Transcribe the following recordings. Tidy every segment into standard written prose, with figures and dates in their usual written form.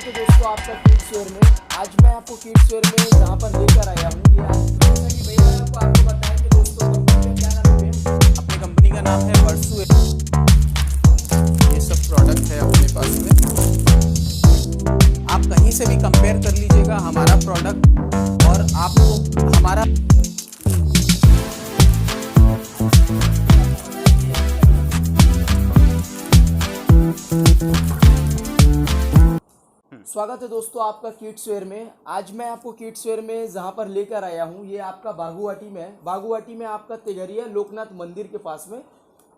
स्वागत है दोस्तों आपका किड्स वेयर में। आज मैं आपको किड्स वेयर में जहाँ पर लेकर आया हूँ ये जैसा कि भैया आपको बताएंगे दोस्तों कंपनी का क्या नाम है। अपनी कंपनी का नाम है वर्सू। ये सब प्रोडक्ट है अपने पास में। आप कहीं से भी कंपेयर कर लीजिएगा हमारा प्रोडक्ट और आपको हमारा स्वागत है दोस्तों आपका किड्स वेयर में। आज मैं आपको किड्स वेयर में जहाँ पर लेकर आया हूँ ये आपका बागुवाटी में है। बागुवाटी में आपका तेघरिया लोकनाथ मंदिर के पास में।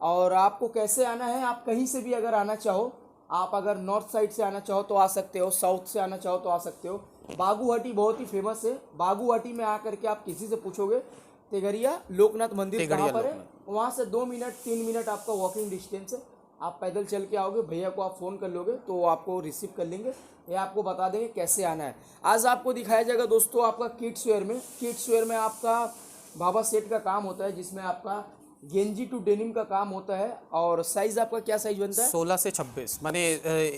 और आपको कैसे आना है, आप कहीं से भी अगर आना चाहो, आप अगर नॉर्थ साइड से आना चाहो तो आ सकते हो, साउथ से आना चाहो तो आ सकते हो। बागुवाटी बहुत ही फेमस है। बागुवाटी में आकर के आप किसी से पूछोगे तेघरिया लोकनाथ मंदिर कहाँ पर है, वहाँ से 2 मिनट 3 मिनट आपका वॉकिंग डिस्टेंस है। आप पैदल चल के आओगे, भैया को आप फ़ोन कर लोगे तो वो आपको रिसीव कर लेंगे या आपको बता देंगे कैसे आना है। आज आपको दिखाया जाएगा दोस्तों आपका किड्स वेयर में। किड्स वेयर में आपका बाबा सेट का काम होता है जिसमें आपका गेंजी टू डेनिम का काम होता है। और साइज़ आपका क्या साइज बनता है? 16 से 26, माने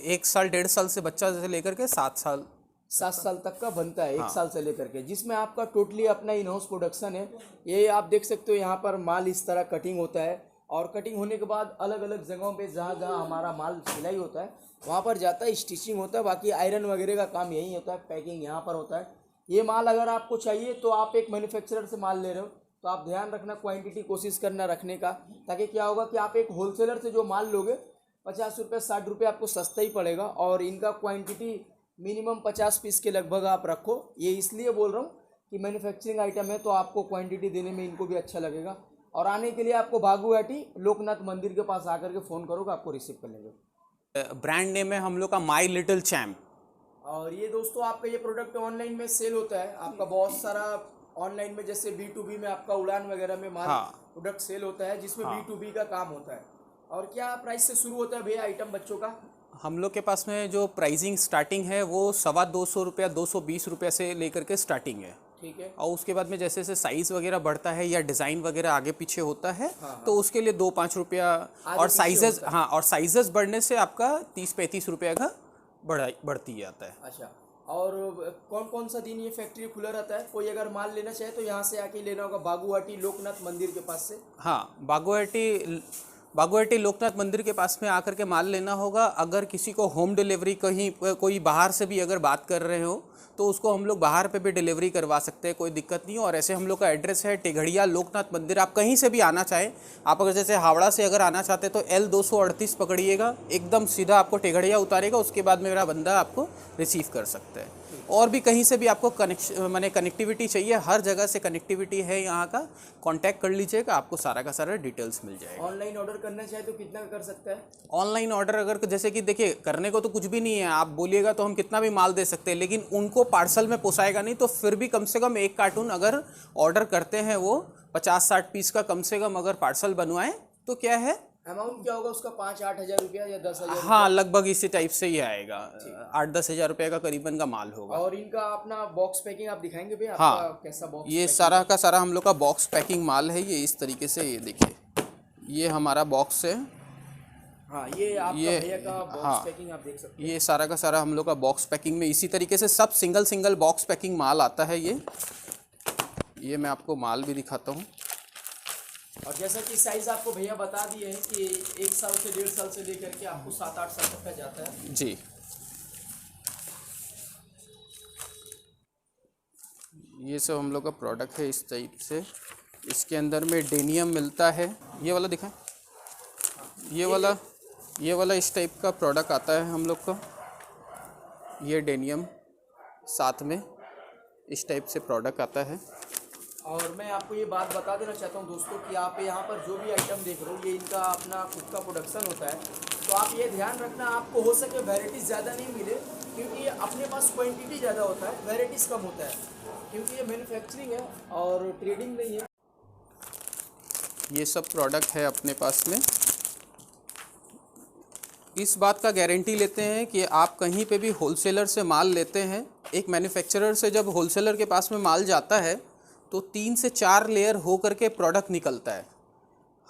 1 साल 1.5 साल से बच्चा से लेकर के 7 साल तक का बनता है। हाँ। 1 साल से लेकर के, जिसमें आपका टोटली अपना इन हाउस प्रोडक्शन है। ये आप देख सकते हो, यहाँ पर माल इस तरह कटिंग होता है और कटिंग होने के बाद अलग अलग जगहों पे जहाँ जहाँ हमारा माल सिलाई होता है वहाँ पर जाता है, स्टिचिंग होता है। बाकी आयरन वगैरह का काम यही होता है, पैकिंग यहाँ पर होता है। ये माल अगर आपको चाहिए तो आप एक मैन्युफैक्चरर से माल ले रहे हो तो आप ध्यान रखना, क्वांटिटी कोशिश करना रखने का, ताकि क्या होगा कि आप एक होलसेलर से जो माल लोगे 50 रुपये 60 रुपये आपको सस्ता ही पड़ेगा। और इनका क्वांटिटी मिनिमम 50 पीस के लगभग आप रखो। ये इसलिए बोल रहा हूँ कि मैन्युफैक्चरिंग आइटम है तो आपको क्वांटिटी देने में इनको भी अच्छा लगेगा। और आने के लिए आपको बागुवाटी लोकनाथ मंदिर के पास आकर के फ़ोन करोगे, आपको रिसीव कर लेंगे। ब्रांड नेम है हम लोग का माई लिटिल चैम्प। और ये दोस्तों आपका ये प्रोडक्ट ऑनलाइन में सेल होता है। आपका बहुत सारा ऑनलाइन में जैसे B2B में आपका उड़ान वगैरह में माल प्रोडक्ट सेल होता है जिसमें B2B का काम होता है। और क्या प्राइस से शुरू होता है भैया आइटम बच्चों का? हम लोग के पास में जो प्राइसिंग स्टार्टिंग है वो 225 रुपया 220 रुपया से लेकर के स्टार्टिंग है। ठीक है। और उसके बाद में जैसे जैसे साइज़ वगैरह बढ़ता है या डिज़ाइन वगैरह आगे पीछे होता है तो उसके लिए 2-5 रुपया और साइजेस और साइजेस बढ़ने से आपका 30-35 रुपया का बढ़ती जाता है। अच्छा, और कौन कौन सा दिन ये फैक्ट्री खुला रहता है? कोई अगर माल लेना चाहे तो यहाँ से आके लेना होगा बागुवाटी लोकनाथ मंदिर के पास से। हाँ, बागुवाटी लोकनाथ मंदिर के पास में आकर के माल लेना होगा। अगर किसी को होम डिलीवरी कहीं कोई बाहर से भी अगर बात कर रहे हो तो उसको हम लोग बाहर पे भी डिलीवरी करवा सकते हैं, कोई दिक्कत नहीं। और ऐसे हम लोग का एड्रेस है तेघड़िया लोकनाथ मंदिर। आप कहीं से भी आना चाहें, आप अगर जैसे हावड़ा से अगर आना चाहते तो L238 पकड़िएगा, एकदम सीधा आपको तेघड़िया उतारेगा। उसके बाद मेरा बंदा आपको रिसीव कर सकता है। और भी कहीं से भी आपको कनेक्टिविटी चाहिए, हर जगह से कनेक्टिविटी है यहाँ का। कांटेक्ट कर लीजिएगा, आपको सारा का सारा डिटेल्स मिल जाएगा। ऑनलाइन ऑर्डर करना चाहे तो कितना कर सकता है? ऑनलाइन ऑर्डर अगर जैसे कि देखिए, करने को तो कुछ भी नहीं है, आप बोलिएगा तो हम कितना भी माल दे सकते हैं, लेकिन उनको पार्सल में पोसाएगा नहीं। तो फिर भी कम से कम 1 कार्टून अगर ऑर्डर करते हैं वो 50-60 पीस का कम से कम अगर पार्सल बनवाएं तो क्या है, अमाउंट क्या होगा उसका? 5-8 हज़ार रुपया या 10 हज़ार? हाँ, लगभग इसी टाइप से ही आएगा। 8-10 हज़ार रुपये का करीबन का माल होगा। और इनका अपना बॉक्स पैकिंग आप दिखाएंगे भैया? हाँ, आपका कैसा बॉक्स? ये सारा का सारा हम लोग का बॉक्स पैकिंग माल है। ये इस तरीके से, ये देखिए, ये हमारा बॉक्स है। हाँ, ये आपका भैया का बॉक्स पैकिंग आप देख सकते हैं। ये सारा का सारा हम लोग का बॉक्स पैकिंग में इसी तरीके से सब सिंगल बॉक्स पैकिंग माल आता है। ये मैं आपको माल भी दिखाता हूँ। और जैसा कि साइज़ आपको भैया बता दिए हैं कि 1 साल से 1.5 साल से लेकर के आपको 7-8 साल तक का जाता है जी। ये सब हम लोग का प्रोडक्ट है इस टाइप से। इसके अंदर में डेनियम मिलता है। ये वाला दिखाएं, ये वाला इस टाइप का प्रोडक्ट आता है हम लोग का। ये डेनियम साथ में इस टाइप से प्रोडक्ट आता है। और मैं आपको ये बात बता देना चाहता हूँ दोस्तों कि आप यहाँ पर जो भी आइटम देख रहे हो ये इनका अपना खुद का प्रोडक्शन होता है। तो आप ये ध्यान रखना, आपको हो सके वैराइटीज़ ज़्यादा नहीं मिले, क्योंकि अपने पास क्वांटिटी ज़्यादा होता है, वैराइटीज़ कम होता है, क्योंकि ये मैन्युफैक्चरिंग है और ट्रेडिंग नहीं है। ये सब प्रोडक्ट है अपने पास में। इस बात का गारंटी लेते हैं कि आप कहीं पे भी होलसेलर से माल लेते हैं, एक मैन्युफैक्चरर से जब होलसेलर के पास में माल जाता है तो 3 से 4 लेयर हो करके प्रोडक्ट निकलता है।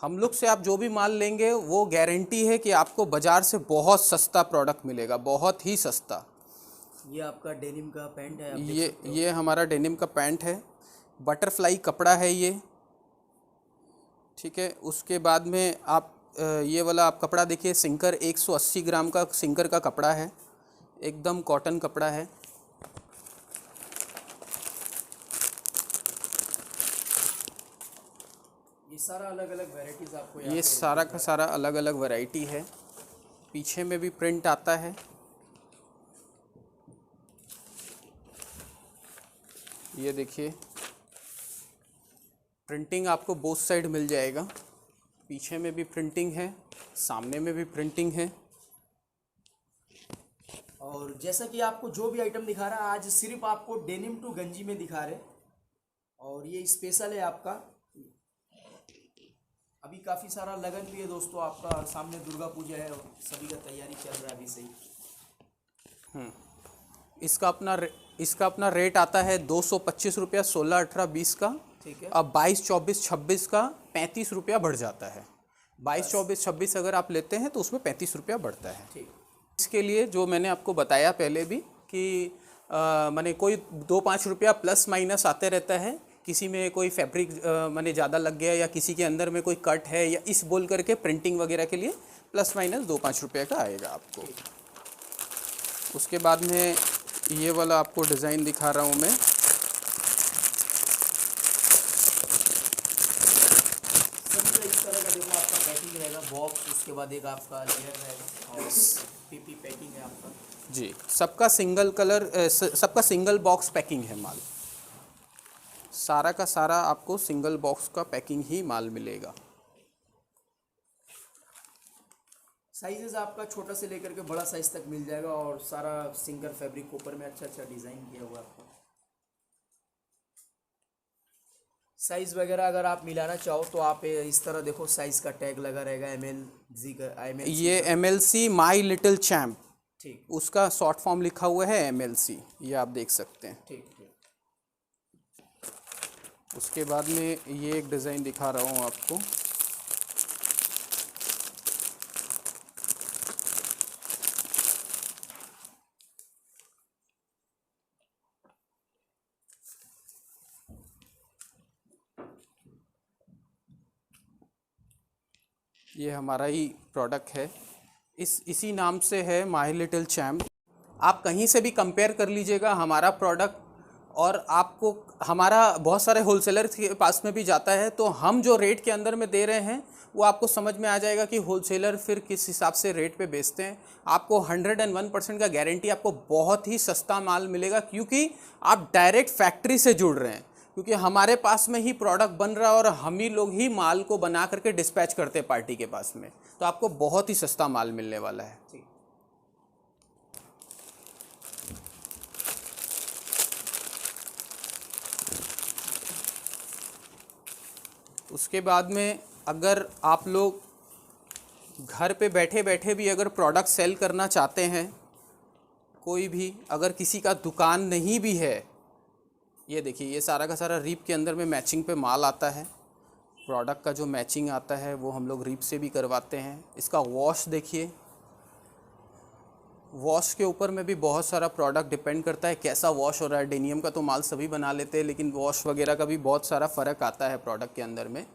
हम लोग से आप जो भी माल लेंगे वो गारंटी है कि आपको बाज़ार से बहुत सस्ता प्रोडक्ट मिलेगा, बहुत ही सस्ता। ये आपका डेनिम का पैंट है, आप देख सकते हो। ये हमारा डेनिम का पैंट है, बटरफ्लाई कपड़ा है ये, ठीक है। उसके बाद में आप ये वाला आप कपड़ा देखिए, सिंकर 180 ग्राम का सिंकर का कपड़ा है, एकदम कॉटन कपड़ा है। ये सारा अलग अलग वेराइटीज आपको यहाँ ये पे सारा का सारा अलग अलग वैरायटी है। पीछे में भी प्रिंट आता है, ये देखिए प्रिंटिंग आपको बोथ साइड मिल जाएगा। पीछे में भी प्रिंटिंग है, सामने में भी प्रिंटिंग है। और जैसा कि आपको जो भी आइटम दिखा रहा है आज सिर्फ आपको डेनिम टू गंजी में दिखा रहे, और ये स्पेशल है आपका। अभी काफ़ी सारा लगन भी है दोस्तों आपका, और सामने दुर्गा पूजा है, सभी का तैयारी चल रहा है अभी से ही। इसका अपना रेट आता है 225 रुपया, 16, 18, 20 का। ठीक है। अब 22, 24, 26 का 35 रुपया बढ़ जाता है। 22, 24, 26 अगर आप लेते हैं तो उसमें 35 रुपया बढ़ता है। ठीक। इसके लिए जो मैंने आपको बताया पहले भी कि माने कोई 2-5 रुपया प्लस माइनस आते रहता है। किसी में कोई फैब्रिक माने ज़्यादा लग गया, या किसी के अंदर में कोई कट है, या इस बोल करके प्रिंटिंग वगैरह के लिए प्लस माइनस 2-5 रुपये का आएगा आपको। उसके बाद में ये वाला आपको डिज़ाइन दिखा रहा हूँ मैं। सभी इस तरह का देखो आपका पैकिंग रहेगा, बॉक्स, उसके बाद एक आपका लेयर रहेगा, और पीपी पैकिंग है आपका जी। सबका सिंगल कलर, सबका सिंगल बॉक्स पैकिंग है माल। सारा का सारा आपको सिंगल बॉक्स का पैकिंग ही माल मिलेगा। साइजेस आपका छोटा से लेकर के बड़ा साइज तक मिल जाएगा, और सारा सिंगर फैब्रिक के ऊपर में अच्छा अच्छा डिजाइन किया हुआ है आपको। साइज वगैरह अगर आप मिलाना चाहो तो आप इस तरह देखो, साइज का टैग लगा रहेगा MLZ का, MLC ये MLC माई लिटिल चैम्प, ठीक, उसका शॉर्ट फॉर्म लिखा हुआ है MLC, ये आप देख सकते हैं। ठीक ठीक। उसके बाद में ये एक डिज़ाइन दिखा रहा हूँ आपको। ये हमारा ही प्रोडक्ट है, इसी नाम से है माई लिटिल चैम्प। आप कहीं से भी कंपेयर कर लीजिएगा हमारा प्रोडक्ट, और आपको हमारा बहुत सारे होलसेलर के पास में भी जाता है, तो हम जो रेट के अंदर में दे रहे हैं वो आपको समझ में आ जाएगा कि होलसेलर फिर किस हिसाब से रेट पे बेचते हैं। आपको 101% का गारंटी, आपको बहुत ही सस्ता माल मिलेगा, क्योंकि आप डायरेक्ट फैक्ट्री से जुड़ रहे हैं। क्योंकि हमारे पास में ही प्रोडक्ट बन रहा है और हम ही लोग ही माल को बना करके डिस्पैच करते हैं पार्टी के पास में, तो आपको बहुत ही सस्ता माल मिलने वाला है। ठीक। उसके बाद में अगर आप लोग घर पे बैठे बैठे भी अगर प्रोडक्ट सेल करना चाहते हैं, कोई भी अगर किसी का दुकान नहीं भी है, ये देखिए ये सारा का सारा रीप के अंदर में मैचिंग पे माल आता है। प्रोडक्ट का जो मैचिंग आता है वो हम लोग रीप से भी करवाते हैं। इसका वॉश देखिए, वॉश के ऊपर में भी बहुत सारा प्रोडक्ट डिपेंड करता है कैसा वॉश हो रहा है। डेनियम का तो माल सभी बना लेते हैं, लेकिन वॉश वगैरह का भी बहुत सारा फ़र्क आता है प्रोडक्ट के अंदर में।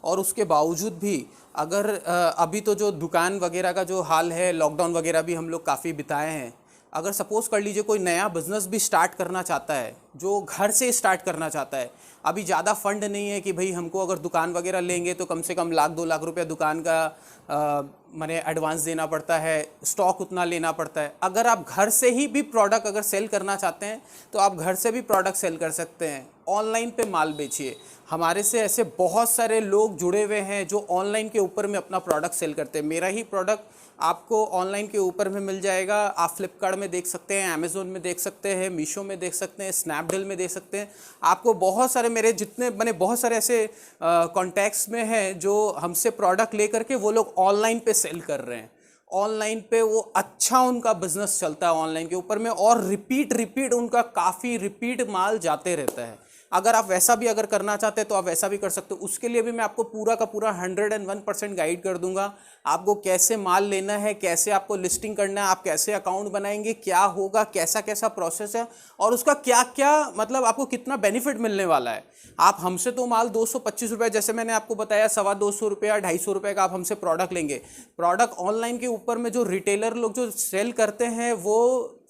और उसके बावजूद भी अगर अभी तो जो दुकान वगैरह का जो हाल है, लॉकडाउन वगैरह भी हम लोग काफ़ी बिताए हैं। अगर सपोज़ कर लीजिए कोई नया बिज़नेस भी स्टार्ट करना चाहता है, जो घर से स्टार्ट करना चाहता है, अभी ज़्यादा फंड नहीं है कि भाई हमको अगर दुकान वगैरह लेंगे तो कम से कम 1-2 लाख रुपया दुकान का माने एडवांस देना पड़ता है, स्टॉक उतना लेना पड़ता है। अगर आप घर से ही भी प्रोडक्ट अगर सेल करना चाहते हैं तो आप घर से भी प्रोडक्ट सेल कर सकते हैं। ऑनलाइन पे माल बेचिए। हमारे से ऐसे बहुत सारे लोग जुड़े हुए हैं जो ऑनलाइन के ऊपर में अपना प्रोडक्ट सेल करते हैं। मेरा ही प्रोडक्ट आपको ऑनलाइन के ऊपर में मिल जाएगा। आप फ्लिपकार्ट में देख सकते हैं, अमेज़ोन में देख सकते हैं, मीशो में देख सकते हैं, स्नैपडील में देख सकते हैं। आपको बहुत सारे मेरे जितने मैंने बहुत सारे ऐसे कॉन्टैक्ट्स में हैं जो हमसे प्रोडक्ट ले करके वो लोग ऑनलाइन पे सेल कर रहे हैं। ऑनलाइन पे वो अच्छा उनका बिजनेस चलता है ऑनलाइन के ऊपर में, और रिपीट उनका काफ़ी रिपीट माल जाते रहता है। अगर आप वैसा भी अगर करना चाहते हैं तो आप वैसा भी कर सकते हो। उसके लिए भी मैं आपको पूरा का पूरा 101% गाइड कर दूंगा, आपको कैसे माल लेना है, कैसे आपको लिस्टिंग करना है, आप कैसे अकाउंट बनाएंगे, क्या होगा, कैसा कैसा प्रोसेस है और उसका क्या क्या मतलब आपको कितना बेनिफिट मिलने वाला है। आप हमसे तो माल 225 रुपये, जैसे मैंने आपको बताया 225 रुपये, 250 रुपये का आप हमसे प्रोडक्ट लेंगे। प्रोडक्ट ऑनलाइन के ऊपर में जो रिटेलर लोग जो सेल करते हैं वो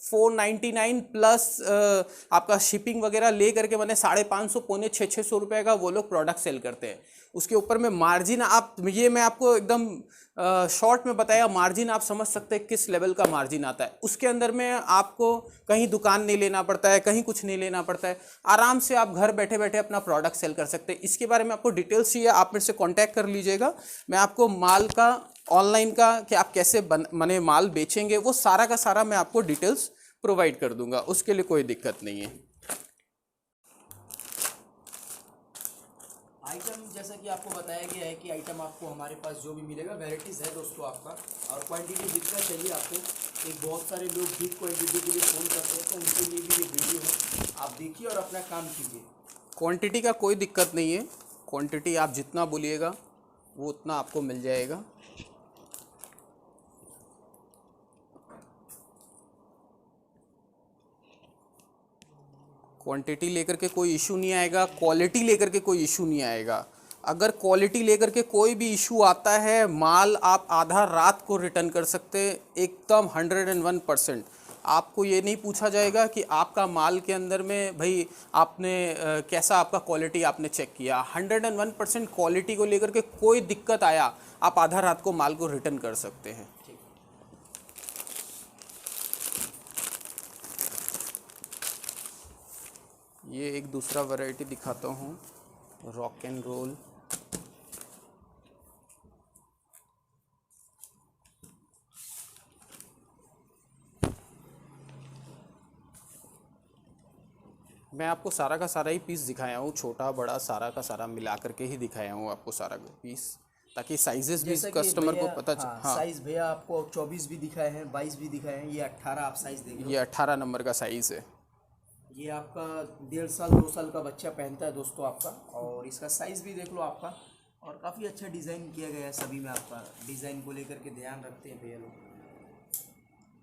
499 प्लस आपका शिपिंग वगैरह ले करके मैंने 550 पौने 600 रुपये का वो लोग प्रोडक्ट सेल करते हैं। उसके ऊपर में मार्जिन आप, ये मैं आपको एकदम शॉर्ट में बताया, मार्जिन आप समझ सकते हैं किस लेवल का मार्जिन आता है। उसके अंदर में आपको कहीं दुकान नहीं लेना पड़ता है, कहीं कुछ नहीं लेना पड़ता है, आराम से आप घर बैठे बैठे अपना प्रोडक्ट सेल कर सकते हैं। इसके बारे में आपको डिटेल्स चाहिए, आप मेरे से कांटेक्ट कर लीजिएगा। मैं आपको माल का ऑनलाइन का कि आप कैसे माने माल बेचेंगे वो सारा का सारा मैं आपको डिटेल्स प्रोवाइड कर दूंगा, उसके लिए कोई दिक्कत नहीं है। आइटम जैसा कि आपको बताया गया है कि आइटम आपको हमारे पास जो भी मिलेगा वैराइटीज़ है दोस्तों आपका, और क्वांटिटी जितना चाहिए आपको। एक बहुत सारे लोग बिग क्वांटिटी के लिए फ़ोन करते हैं, तो उनके लिए भी ये वीडियो है, आप देखिए और अपना काम कीजिए। क्वांटिटी का कोई दिक्कत नहीं है, क्वांटिटी आप जितना बोलिएगा वो उतना आपको मिल जाएगा। क्वांटिटी लेकर के कोई इशू नहीं आएगा, क्वालिटी लेकर के कोई इशू नहीं आएगा। अगर क्वालिटी लेकर के कोई भी इशू आता है, माल आप आधा रात को रिटर्न कर सकते हैं, एकदम 101%। आपको ये नहीं पूछा जाएगा कि आपका माल के अंदर में भाई आपने कैसा आपका क्वालिटी आपने चेक किया। 101% क्वालिटी को लेकर के कोई दिक्कत आया, आप आधा रात को माल को रिटर्न कर सकते हैं। ये एक दूसरा वैरायटी दिखाता हूँ, रॉक एंड रोल। मैं आपको सारा का सारा ही पीस दिखाया हूँ, छोटा बड़ा सारा का सारा मिला करके ही दिखाया हूँ आपको सारा पीस, ताकि साइजेस भी कस्टमर को पता चले। हाँ, साइज भैया आपको 24 भी दिखाए हैं, 22 भी दिखाए हैं, ये 18 आप साइज देंगे। ये 18 नंबर का साइज़ है। ये आपका 1.5 साल 2 साल का बच्चा पहनता है दोस्तों आपका, और इसका साइज़ भी देख लो आपका, और काफ़ी अच्छा डिज़ाइन किया गया है। सभी में आपका डिज़ाइन को लेकर के ध्यान रखते हैं भैया लोग।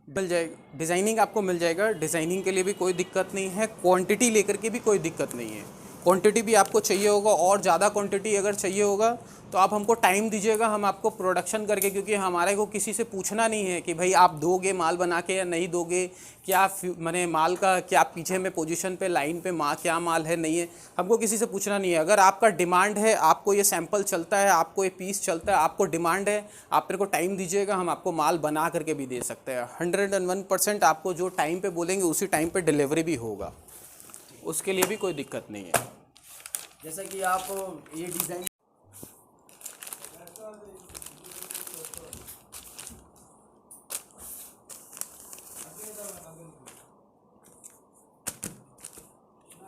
मिल जाएगा, डिज़ाइनिंग आपको मिल जाएगा, डिज़ाइनिंग के लिए भी कोई दिक्कत नहीं है, क्वांटिटी लेकर के भी कोई दिक्कत नहीं है। क्वांटिटी भी आपको चाहिए होगा और ज़्यादा क्वांटिटी अगर चाहिए होगा तो आप हमको टाइम दीजिएगा, हम आपको प्रोडक्शन करके, क्योंकि हमारे को किसी से पूछना नहीं है कि भाई आप दोगे माल बना के या नहीं दोगे, क्या मैंने माल का क्या पीछे में पोजीशन पे लाइन पे क्या माल है नहीं है, हमको किसी से पूछना नहीं है। अगर आपका डिमांड है, आपको ये सैंपल चलता है, आपको ये पीस चलता है, आपको डिमांड है, आप मेरे को टाइम दीजिएगा, हम आपको माल बना करके भी दे सकते हैं। 101% आपको जो टाइम पे बोलेंगे उसी टाइम पे डिलीवरी भी होगा, उसके लिए भी कोई दिक्कत नहीं है। जैसा कि आप ये डिज़ाइन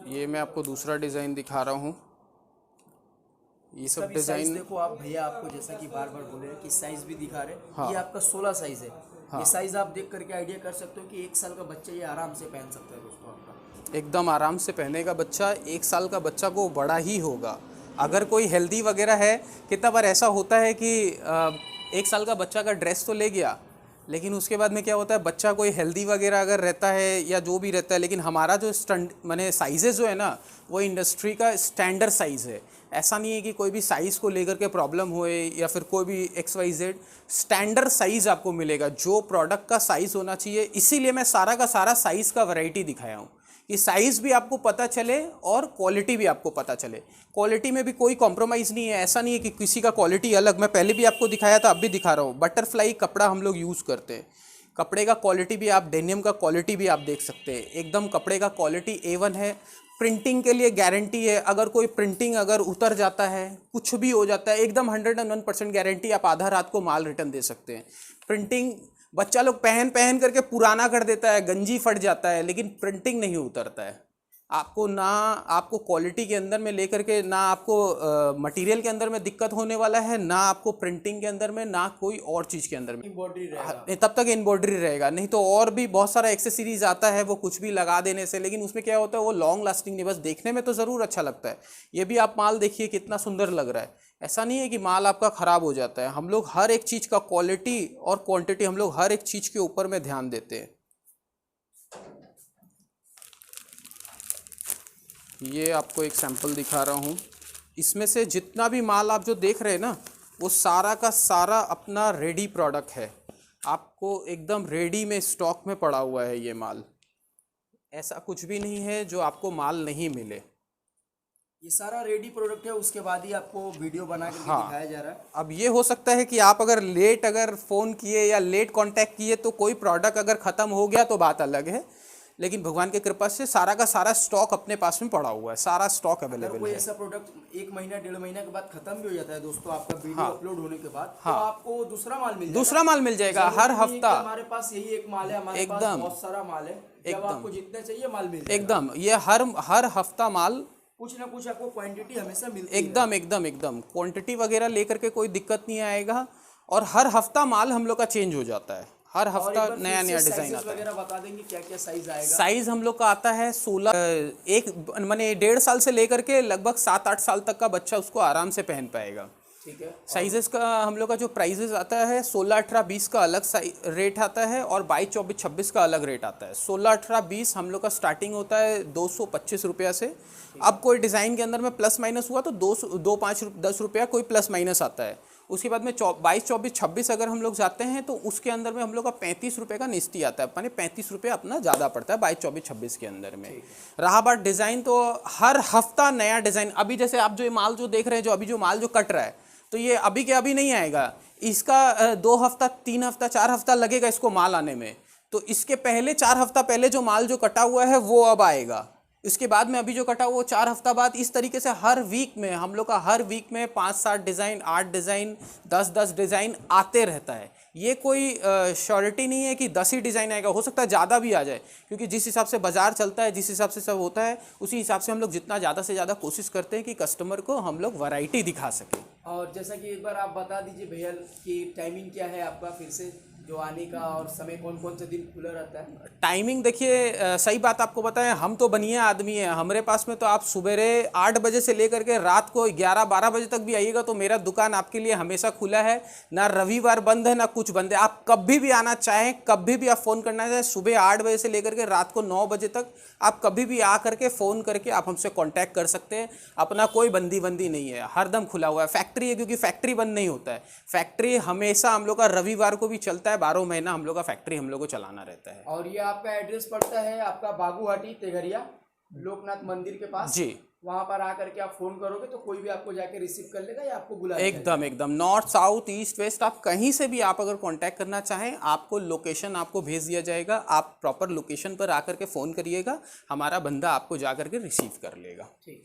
ये मैं आपको दूसरा डिज़ाइन दिखा रहा हूँ। ये सब डिज़ाइन देखो आप भैया, आपको जैसा कि बार बार बोले कि साइज भी दिखा रहे। हाँ। ये आपका 16 साइज है। हाँ। ये साइज आप देख करके आइडिया कर सकते हो कि 1 साल का बच्चा ये आराम से पहन सकता है दोस्तों आपका। एकदम आराम से पहनेगा बच्चा, 1 साल का बच्चा को बड़ा ही होगा। अगर कोई हेल्दी वगैरह है, कितना बार ऐसा होता है कि 1 साल का बच्चा का ड्रेस तो ले गया, लेकिन उसके बाद में क्या होता है, बच्चा कोई हेल्दी वगैरह अगर रहता है या जो भी रहता है, लेकिन हमारा जो माने साइजेज़ जो है ना, वो इंडस्ट्री का स्टैंडर्ड साइज़ है। ऐसा नहीं है कि कोई भी साइज़ को लेकर के प्रॉब्लम होए या फिर कोई भी XYZ, स्टैंडर्ड साइज़ आपको मिलेगा, जो प्रोडक्ट का साइज़ होना चाहिए। इसीलिए मैं सारा का सारा साइज़ का वैरायटी दिखाया हूँ कि साइज़ भी आपको पता चले और क्वालिटी भी आपको पता चले। क्वालिटी में भी कोई कॉम्प्रोमाइज़ नहीं है, ऐसा नहीं है कि किसी का क्वालिटी अलग, मैं पहले भी आपको दिखाया था, अब भी दिखा रहा हूँ। बटरफ्लाई कपड़ा हम लोग यूज़ करते हैं, कपड़े का क्वालिटी भी आप, डेनियम का क्वालिटी भी आप देख सकते हैं, एकदम कपड़े का क्वालिटी A1 है। प्रिंटिंग के लिए गारंटी है, अगर कोई प्रिंटिंग अगर उतर जाता है, कुछ भी हो जाता है, एकदम 101% गारंटी, आप आधा रात को माल रिटर्न दे सकते हैं। प्रिंटिंग बच्चा लोग पहन करके पुराना कर देता है, गंजी फट जाता है, लेकिन प्रिंटिंग नहीं उतरता है। आपको ना आपको क्वालिटी के अंदर में लेकर के ना आपको मटेरियल के अंदर में दिक्कत होने वाला है, ना आपको प्रिंटिंग के अंदर में, ना कोई और चीज़ के अंदर में। एम्ब्रॉयडरी रहेगा। तब तक एम्ब्रॉयडरी रहेगा, नहीं तो और भी बहुत सारा एक्सेसरीज आता है वो कुछ भी लगा देने से, लेकिन उसमें क्या होता है वो लॉन्ग लास्टिंग नहीं, बस देखने में तो ज़रूर अच्छा लगता है। ये भी आप माल देखिए कितना सुंदर लग रहा है, ऐसा नहीं है कि माल आपका ख़राब हो जाता है। हम लोग हर एक चीज़ का क्वालिटी और क्वांटिटी हम लोग हर एक चीज़ के ऊपर में ध्यान देते हैं। ये आपको एक सैंपल दिखा रहा हूँ, इसमें से जितना भी माल आप जो देख रहे हैं ना वो सारा का सारा अपना रेडी प्रोडक्ट है, आपको एकदम रेडी में स्टॉक में पड़ा हुआ है ये माल। ऐसा कुछ भी नहीं है जो आपको माल नहीं मिले, ये सारा रेडी प्रोडक्ट है, उसके बाद ही आपको वीडियो बना करके दिखाया जा रहा है। अब ये हो सकता है कि आप अगर लेट फ़ोन किए या लेट कांटेक्ट किए तो कोई प्रोडक्ट अगर ख़त्म हो गया तो बात अलग है, लेकिन भगवान की कृपा से सारा का सारा स्टॉक अपने पास में पड़ा हुआ है, सारा स्टॉक अवेलेबल कोई है। ऐसा प्रोडक्ट 1 महीना 1.5 महीना के बाद खत्म भी हो जाता है दोस्तों आपका वीडियो अपलोड होने के बाद, तो आपको दूसरा माल मिल जाएगा हर हफ्ता। हमारे पास यही एक माल है, हमारे पास बहुत सारा माल है, जब आपको जितना चाहिए माल मिल जाएगा। एकदम, ये हर हफ्ता माल कुछ ना कुछ आपको क्वांटिटी हमेशा मिलती है। एकदम क्वांटिटी वगैरह लेकर के कोई दिक्कत नहीं आएगा, और हर हफ्ता माल हम लोग का चेंज हो जाता है, हर हफ्ता नया डिज़ाइन आता है। वगैरह बता देंगे क्या क्या साइज आएगा? साइज हम लोग का आता है 16, एक माने 1.5 साल से लेकर के लगभग 7-8 साल तक का बच्चा उसको आराम से पहन पाएगा। ठीक है। साइजेस का हम लोग का जो प्राइजेस आता है 16, 18, 20 का अलग रेट आता है, और 22, 24, 26 का अलग रेट आता है। 16, 18, 20 हम लोग का स्टार्टिंग होता है 225 रुपया से। अब कोई डिज़ाइन के अंदर में प्लस माइनस हुआ तो 2, 5, 10 रुपया कोई प्लस माइनस आता है। उसके बाद में 22, 24, 26 अगर हम लोग जाते हैं तो उसके अंदर में हम लोग का 35 रुपये का निस्ती आता है, माने 35 रुपये अपना ज़्यादा पड़ता है 22, 24, 26 के अंदर में। रहा बात डिज़ाइन, तो हर हफ्ता नया डिज़ाइन। अभी जैसे आप जो ये माल जो देख रहे हैं, जो अभी जो माल जो कट रहा है, तो ये अभी के अभी नहीं आएगा, इसका 2 हफ्ता, 3 हफ्ता, 4 हफ्ता लगेगा इसको माल आने में। तो इसके पहले 4 हफ्ता पहले जो माल जो कटा हुआ है वो अब आएगा, इसके बाद में अभी जो कटा हुआ वो 4 हफ्ता बाद। इस तरीके से हर वीक में हम लोग का हर वीक में 5-7 डिज़ाइन, 8 डिज़ाइन, 10-10 डिज़ाइन आते रहता है। ये कोई श्योरिटी नहीं है कि 10 ही डिज़ाइन आएगा, हो सकता है ज़्यादा भी आ जाए, क्योंकि जिस हिसाब से बाज़ार चलता है, जिस हिसाब से सब होता है, उसी हिसाब से हम लोग जितना ज़्यादा से ज़्यादा कोशिश करते हैं कि कस्टमर को हम लोग वैरायटी दिखा सकें। और जैसा कि एक बार आप बता दीजिए भैया कि टाइमिंग क्या है आपका, फिर से जो आने का, और समय कौन कौन से दिन खुला रहता है? टाइमिंग देखिए, सही बात आपको बताएं, हम तो बनिया आदमी हैं, हमारे पास में तो आप सुबह 8 बजे से लेकर के रात को 11-12 बजे तक भी आइएगा तो मेरा दुकान आपके लिए हमेशा खुला है। ना रविवार बंद है, ना कुछ बंद है। आप कभी भी आना चाहें, कभी भी आप फ़ोन करना चाहें, सुबह 8 बजे से लेकर के रात को 9 बजे तक आप कभी भी आ करके फ़ोन करके आप हमसे कांटेक्ट कर सकते हैं। अपना कोई बंदी नहीं है, हरदम खुला हुआ है। फैक्ट्री है, क्योंकि फैक्ट्री बंद नहीं होता है, फैक्ट्री हमेशा हम लोग का रविवार को भी चलता है, 12 महीना हम लोग का फैक्ट्री हम लोग को चलाना रहता है। और ये आपका एड्रेस पड़ता है आपका बागुहाटी तेघरिया लोकनाथ मंदिर के पास जी। वहाँ पर आकर के आप फ़ोन करोगे तो कोई भी आपको जाके रिसीव कर लेगा या आपको बुला एकदम नॉर्थ, साउथ, ईस्ट, वेस्ट, आप कहीं से भी आप अगर कांटेक्ट करना चाहें, आपको लोकेशन आपको भेज दिया जाएगा। आप प्रॉपर लोकेशन पर आकर के फ़ोन करिएगा, हमारा बंदा आपको जा करके रिसीव कर लेगा। ठीक।